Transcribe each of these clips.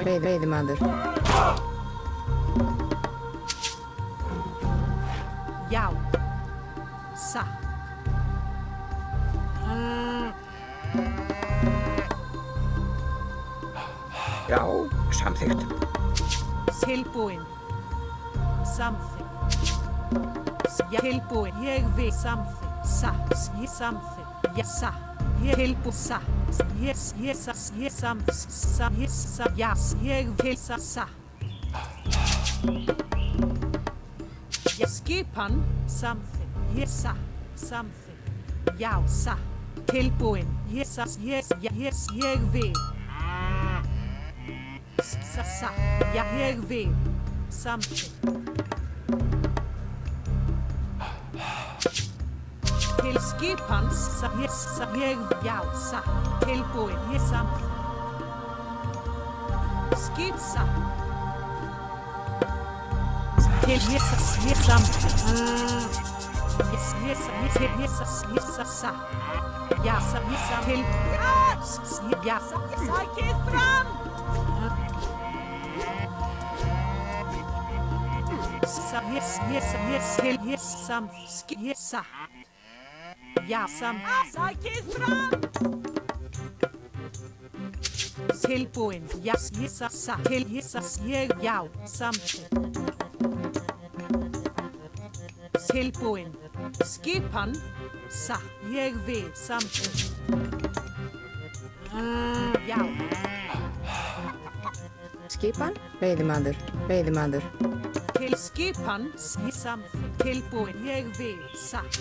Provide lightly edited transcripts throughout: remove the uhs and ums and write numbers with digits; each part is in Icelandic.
Veiðimaður. Já. Satt. Já, samþykkt. Tilbúin. Samþykkt. Tilbúin. Ég vil samþykkt. Satt. Ég samþykkt. Ég satt. Ég tilbúin. Satt. Ég satt. Ég samþykkt. Satt. Ég satt. Já. Ég vil satt. Ég skipan. Samþykkt. Ég satt. Samþykkt. Já. Satt. Tilbúin. Ég satt. Ég vil. Satt. Já. Ég vil. Samþykkt. Til skipan, ég, já, satt, tilbúin, ég samþykkt. Skip satt. Til ég samþykkt. Ég satt. Já, satt, til, já, sækið fram. Ég samþykkt, ég satt. Já, sækið fram! Tilbúin, já, ég satt, til, ég, já, samþykkt. Tilbúin, skipan, satt, ég vil, samþykkt. Já. Skipan? Veiðimaður. Til skipan, ég samþykkt. Tilbúin, ég vil, satt.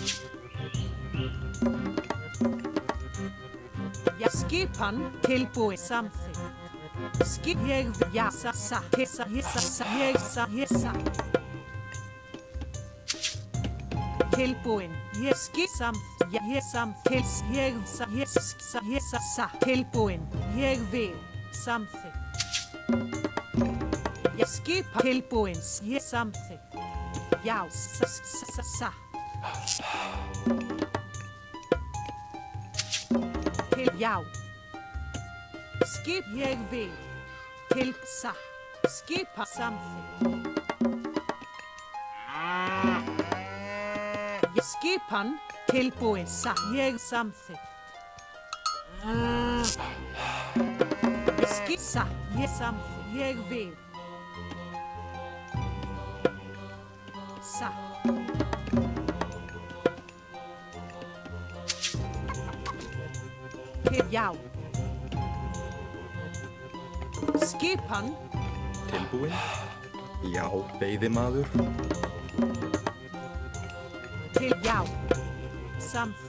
Ja, skipan, tilbúin, samþykkt. Ég, já, satt, ég satt. Tilbúin, ég samþykkt, ég samþykkt, ég satt, tilbúin, ég vil, samþykkt. Ja, skipan, tilbúin, ég samþykkt. Já, satt. Til, já. Skip, ég vil. Til, satt. Skipa, samþykkt. Ég skipan, tilbúin, satt. Ég samþykkt. Ég skip, satt. Ég samþykkt. Ég vil. Satt. Til, já. Skipan. Tilbúin. Já, veiðimaður. Til, já. Samþykkt.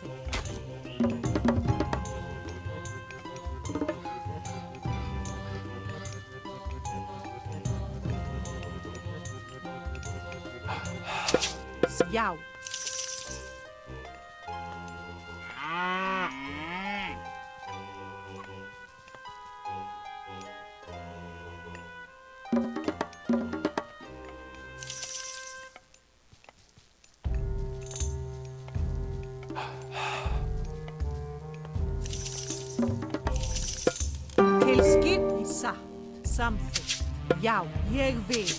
Já. Til skip í satt, samþykkt. Já, ég vil.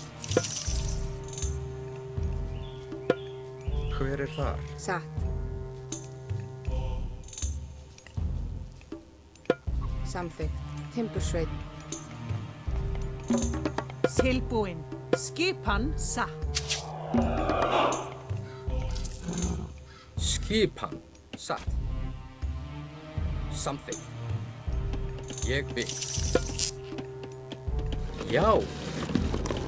Hver er þar? Satt. Samþykkt. Timbursveit. Tilbúin. Skipan satt. Skipan satt. Samþykkt. Ég vil. Já.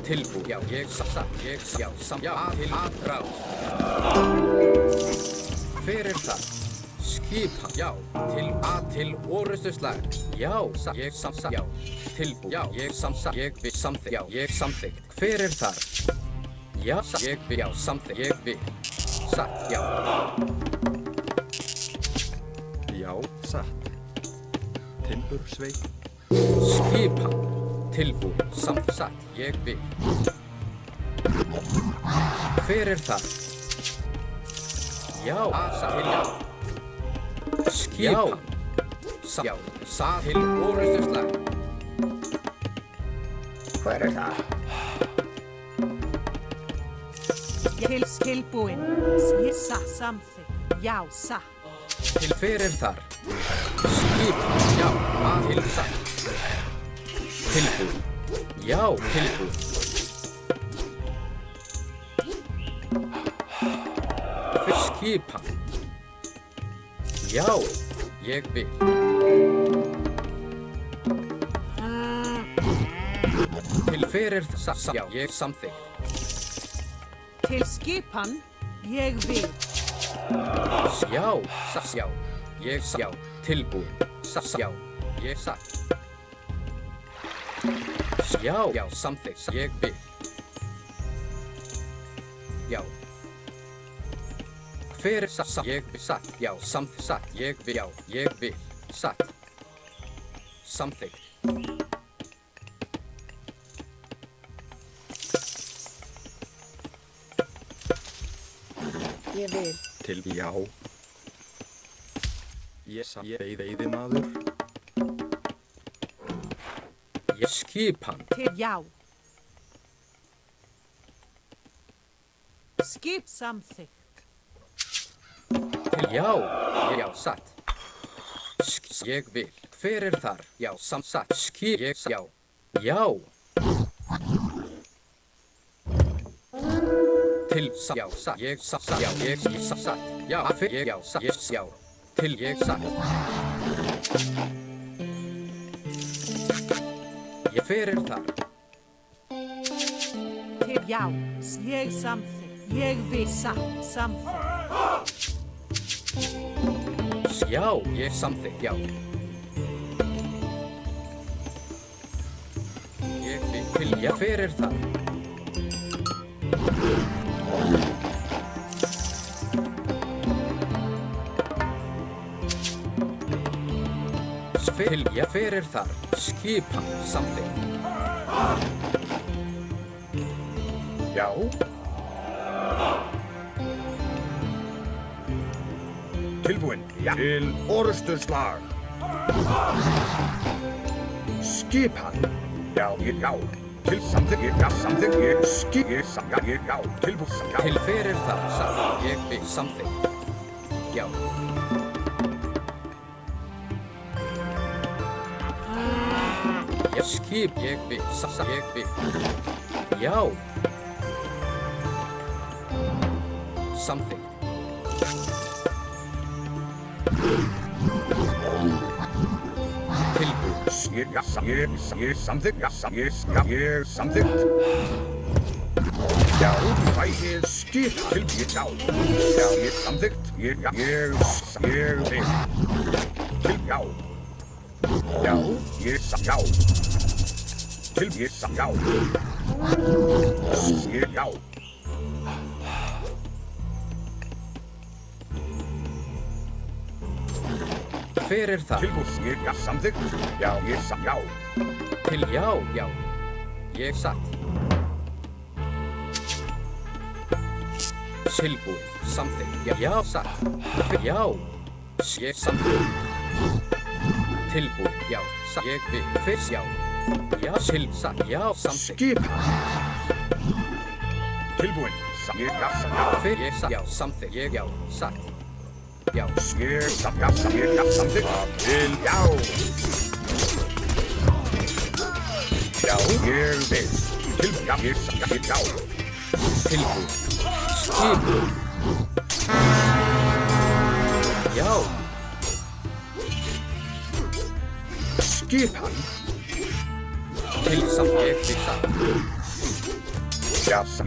Tilbúin. Já, ég satt. Ég já, samt. Já, til ráð. Hver er það? Skipan. Já. Til orustuslag. Já, satt. Ég samt. Já. Tilbúin. Já, ég samt. Ég vil samþykkt. Já, ég samþykkt. Hver er þar? Já, satt. Ég vil. Já, samþykkt. Ég vil. Satt. Já. Já, satt. Timbursveit. Skipan. Tilbúin. Satt. Ég vil. Hver er það? Já, satt. Til já. Skipan. Já, satt. Til orustuslag. Hver er það? Tilbúin. Samþykkt. Já, satt. Til hver er þar? Skipan, já, til satt. Tilbúin. Já, tilbúin. Skipan. Já, ég vil. Til hver er það? Já, ég samþykkt. Til skipan, ég vil. Já, já, ég já, tilbúin. Já, ég satt. Já, já, samþykkt, ég vil. Já. Hver er satt? Ég vil satt. Já, samþykkt, satt. Ég vil. Já, ég vil. Satt. Samþykkt. Ég vil. Til já. Ég veiðimaður. Ég skipan. Til já. Skip samþykkt. Til já. Já, satt. Ég vil. Hver er þar? Já, satt. Skip. Ég já. Já. Til já, satt. Ég satt. Já, ég satt. Já, ég já, satt. Ég já. Til ég satt. Ég hver er þar? Til já. Ég samþykkt. Ég vil satt. Samþykkt. Já, ég samþykkt, já. Ég vil til, já, hver er það? Til, já, hver er þar? Skipan, samþykkt. Já. Tilbúin. Já. Til orrustuslag. Skipan. Já, já. Til samþykkt. Já, samþykkt. Skip. Já. Tilbúin. Já. Til hver er það? Satt. Ég vil samþykkt. Já. Já, skip. Ég vil. Satt. Ég vil. Já. Samþykkt. Tilbúin. Ég samþykkt. Ég samþykkt. Já, fæðið skip tilbúin. Já. Já, ég samþykkt. Ég vil. Til já. Já, ég já. Til ég já. Ég já. Hver er það? Tilbúin. Ég samþykkt. Já, ég já. Til já, já. Ég satt. Tilbúin. Samþykkt. Já, já, satt. Já. Ég samþykkt. Tilbúin. Já, satt. Ég vil. Fyrst já. Já, til satt. Já, samþykkt. Skip. Tilbúin. Ég já. Fyrst ég satt. Já, samþykkt. Ég já, satt. Já. Ég samþykkt. Til já. Já, ég vil. Tilbúin. Já, ég já. Tilbúin. Skip. Já. Skipan. Til samt.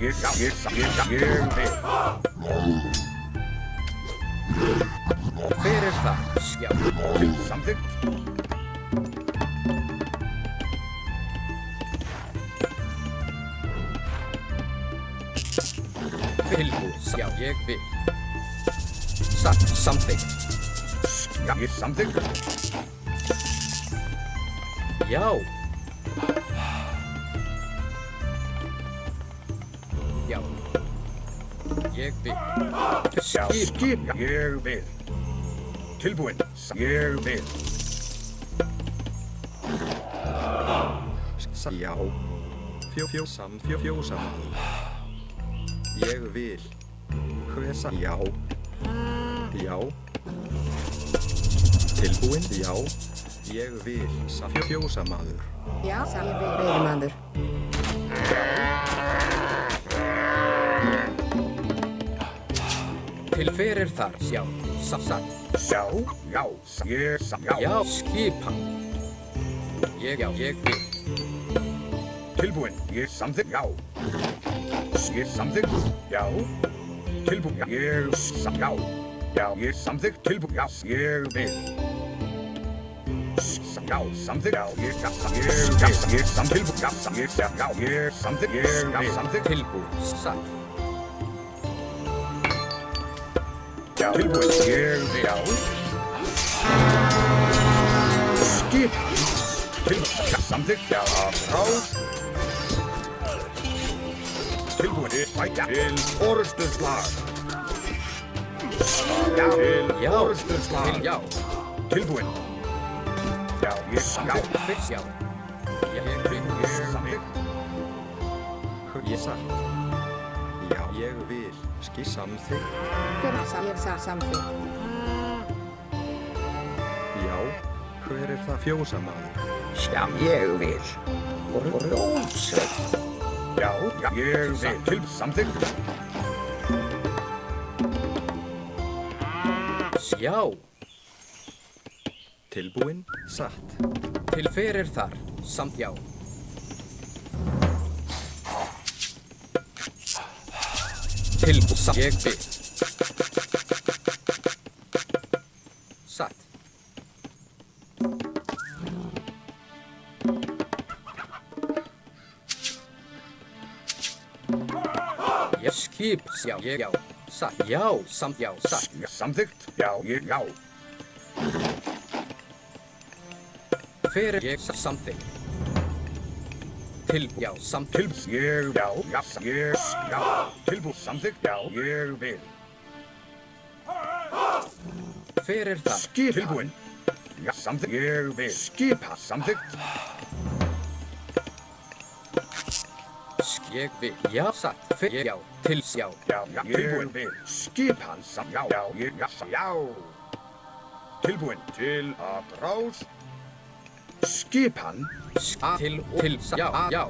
Ég vil satt. Já, ég vil. Hver er það? Já. Til samþykkt. Tilbúin. Já, ég vil. Satt. Samþykkt. Já, ég samþykkt. Já. Já. Ég vil. Já, skip. Ég vil. Tilbúin. Ég vil. Já. Fjósamaður. Ég vil. Hvesa. Já. Já. Tilbúinn. Já. Ég vil. Fjósamaður. Já, ég vil. Veiðimaður. Til fyrir þar, sjá, satt. Sjá, já, já. Já, skipan. Ég vil. Tilbúinn, ég samþykk, já. Ég samþykk, já. Tilbúinn, já. Já, ég samþykk, tilbúinn, já. Ég vil. Já, samþykk, já. Ég samþykk, tilbúinn, já. Ég samþykk, Tilbúinn, satt. já. Tilbúinn, ég vil, já. Skip. Tilbúinn, já, samþykk, já. Ráð. Tilbúinn, já. Til orustuslag. Já, til Já, orustuslag. til já. Tilbúinn. Já, ég samþykk. Fyrst já. Ég vil. Ég samþykk. Ég satt. Já. Ég vil. Samþykkt. Hver ég samþykkt. Já. Hver það? Fjósamaður. Sem ég vil. Rósveit. Já, ég vil. Til samþykk. Já, Tilbúinn. Satt. til fyrir þar, samt já. Tilbúinn, samt ég vil. Satt. Ég skip, já, ég já. Satt, já, samt já, satt. Samþykkt. Já, ég já. Fyrir ég samþykkt. Til, já, samþykkt. Til, ég já. Ég já. Tilbúinn, samþykkt. Já, ég vil. Fyrir þar. Skipa. Tilbúinn. Já, samþykkt. Ég vil. Skipa. Samþykkt. Ég vil, já, satt. Fyrir, já, til, já. Já, tilbúinn. Vil. Skipan. Já, ég já. Tilbúinn. Til að rás. Skipan. Til, já, já.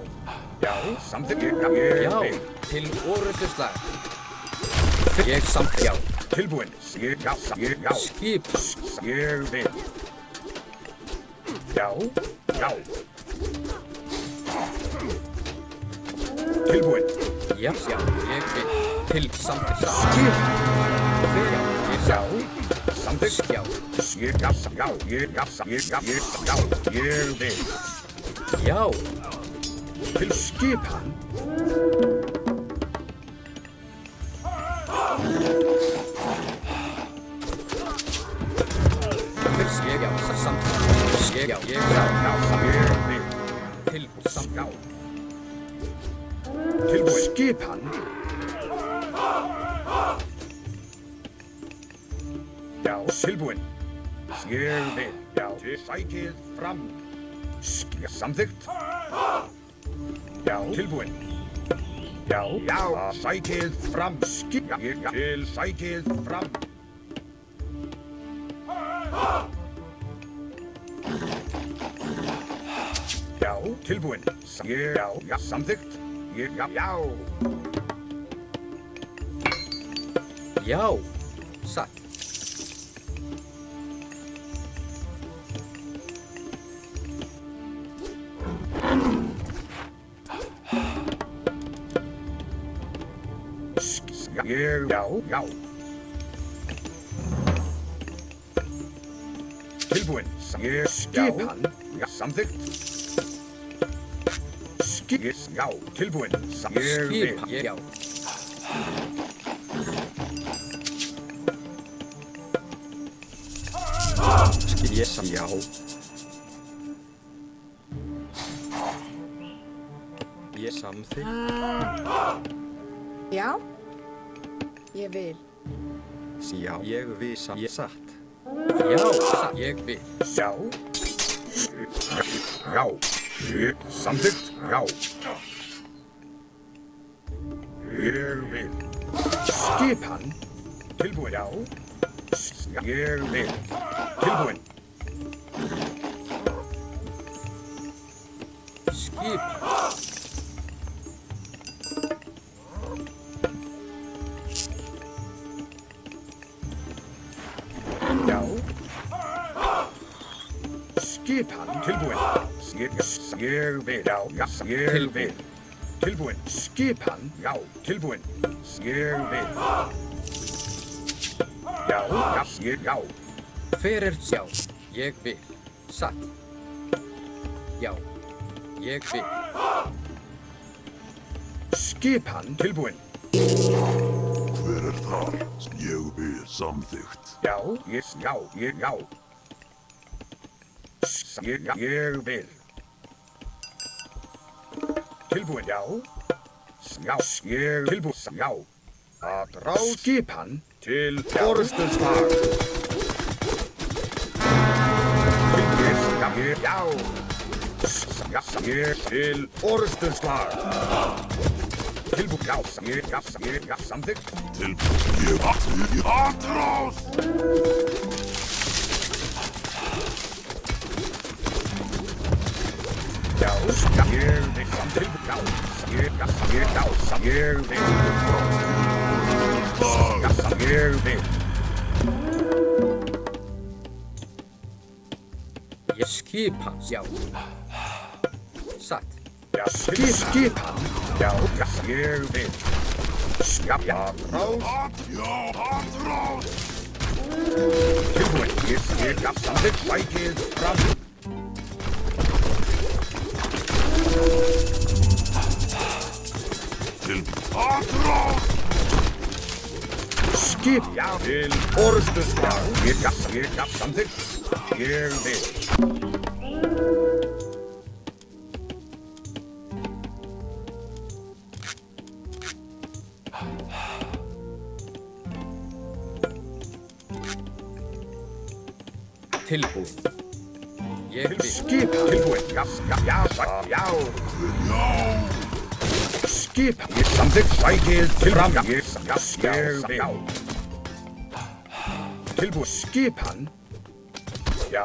Já, samþykkt. Ég Já, vil. til orustuslag. Ég samt, já. Tilbúinn. Ég já. Skip, Ég vil. Já. Tilbúinn. já, já, ég vil. Til samt, já. Skip. Fyrir, já, ég Já. samt. Samþykkt. Já, Ég vil. já, Til skipan. fyrst, ég, já, samt. Ég, já, Ég vil. til, samt, já. Tilbúinn. Skipan. Já, tilbúinn. Ég vil. Já, sækið fram. Samþykkt. Já, tilbúinn. Já, sækið fram. Til sækið fram. Já, tilbúinn. Já, samþykkt. Já. Já, satt. Já. Tilbúinn. Skipan. Já, samþykkt. Já, tilbúinn. Ég vil. Skip, ég, já. Ég sam. Já. Ég samþykkt. Já, ég vil. Já. Ég vil. Ég satt. Já, satt, ég vil. Já. Samþykkt. Já. Ég vil. Skipan. Tilbúin, já. Ég vil. Tilbúin. Skipan. Já. Skipan. Tilbúin. Ég vil, já. Ég vil. Tilbúin. Skipan. Já. Tilbúin. Ég vil. Já. Já. Hver er já? Ég vil. Satt. Já. Ég vil. Skipan. Tilbúin. Hver er þar? Ég vil samþykkt. Já. Já. Ég vil. Tilbúin, já. Já. Ég tilbúin, já. Að ráð skipan til orustuslag. Já. Ég til orustuslag. Tilbúin, já. Ég samþykkt. Ég atrás! Já. Ég vil samþykkt, já. Ég vil. Ég vil. Ég skipan. Já. Satt. Já, skipan. Já, ég vil. Já, ráð. Já, atrás! Tilbúin, ég samþykkt sækið fram. Atrás! Skip, já, til orustuslag. Ég samþykkt. Ég vil. Tilbúin. Ég vil. Skip, tilbúin. Já. Skip, ég samþykkt sækið til fram. Ég vil. Tilbúin, skipan. Já,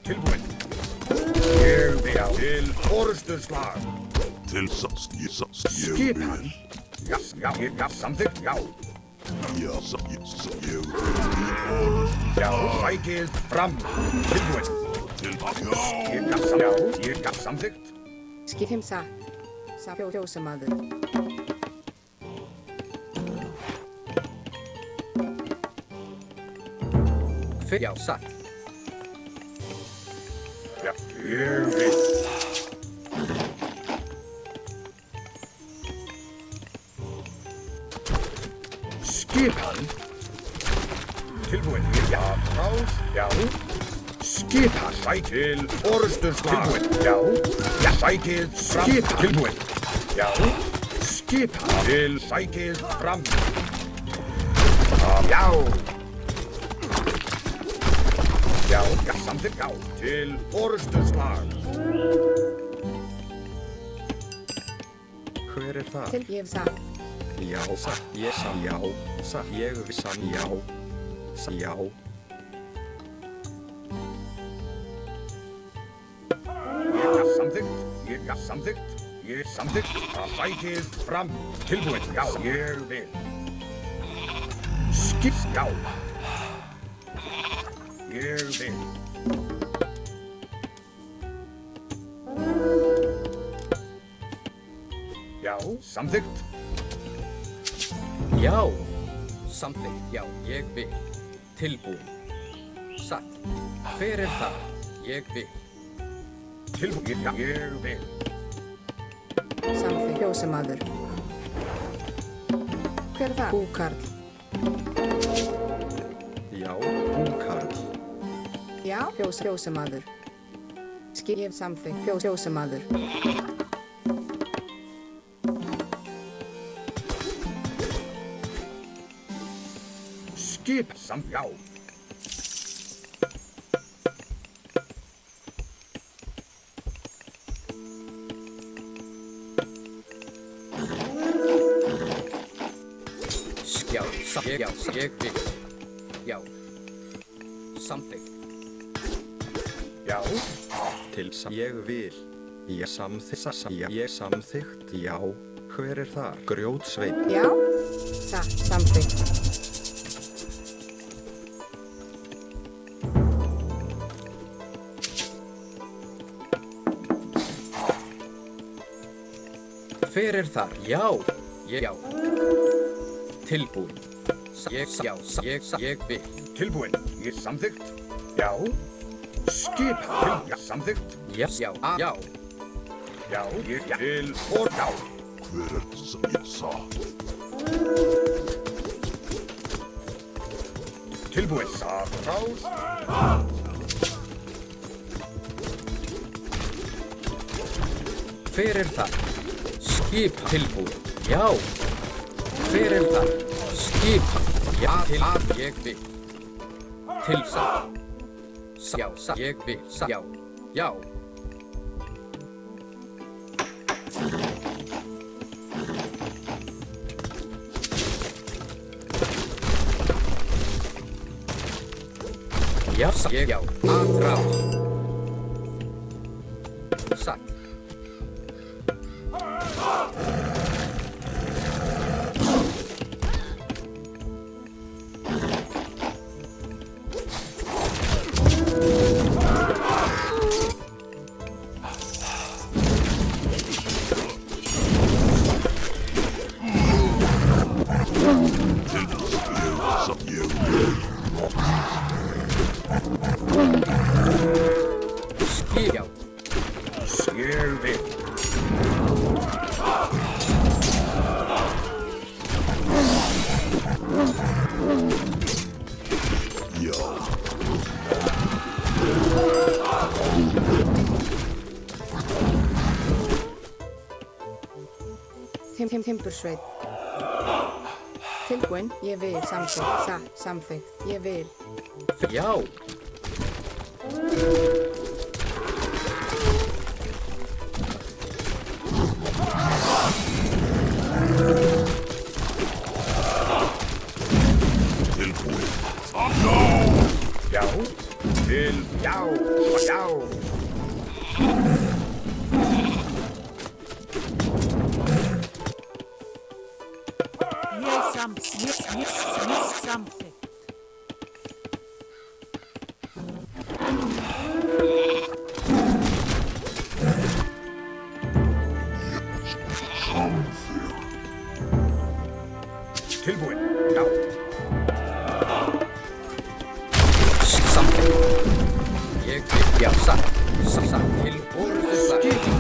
tilbúin. Ég vil til orustuslag. Til ég Skipan. vil. Já, samþykkt, já. Ég vil. Já, sækið fram. Tilbúin. Ég samþykkt. Skip satt. Fjósamaður. Hver já? Satt. Já, ég vil. Skipan. Tilbúin. Já, ráð. Já. Skipan. Sækið orustuslag. Tilbúin. Já, sækið skip. Tilbúin. Já. Skipan. Til sækið fram. Já. Já, samþykkt, já. Til orustuslag. Hver er það? Til ég satt. Já, satt. Ég sam, já. Satt. Ég vil sam, já. Já. Ég samþykkt. Ég samþykkt. Sækið fram. Tilbúin. Já, ég vil. Skip, já. Ég vil. Já, samþykkt. Já. Samþykkt. Já. Ég vil. Tilbúin. Satt. Hver er það? Ég vil. Tilbúin, já, ég vil. Samþykkt. Fjósamaður. Hver er það? Búkarl. Já, búkarl. Já, fjósamaður. Skip samþykkt. Fjósamaður. Skip, já. Já, ég vil. Já. Samþykkt. Já. Ég vil. Ég samþykkt. Já. Hver er þar? Grjótsveinn. Já. Samþykkt. Hver er þar? Já. Já. Tilbúin. Ég vil. Tilbúin. Ég samþykkt. Já. Skipan. Já, samþykkt. Já. Já, ég til og já. Hver er það sem ég sá? Tilbúin. Sakrás. Hver er þar? Skipan. Tilbúin. Já. Hver er þar? Skipan. Já. Ég vil. Tilsatt. Já. Ég vil. Já. Já. Já. Já. Aðráð. Satt. Já. Ég vil. Já. Timbursveinn. Tilbúin. Ég vil. Samþykkt. Samþykkt. Ég vil. Já. Tilbúin. Já. Til já og já. Ég samþykkt. Tilbúin. Já. Samþykkt. Ég vil. Já. Satt. Til orðuslag.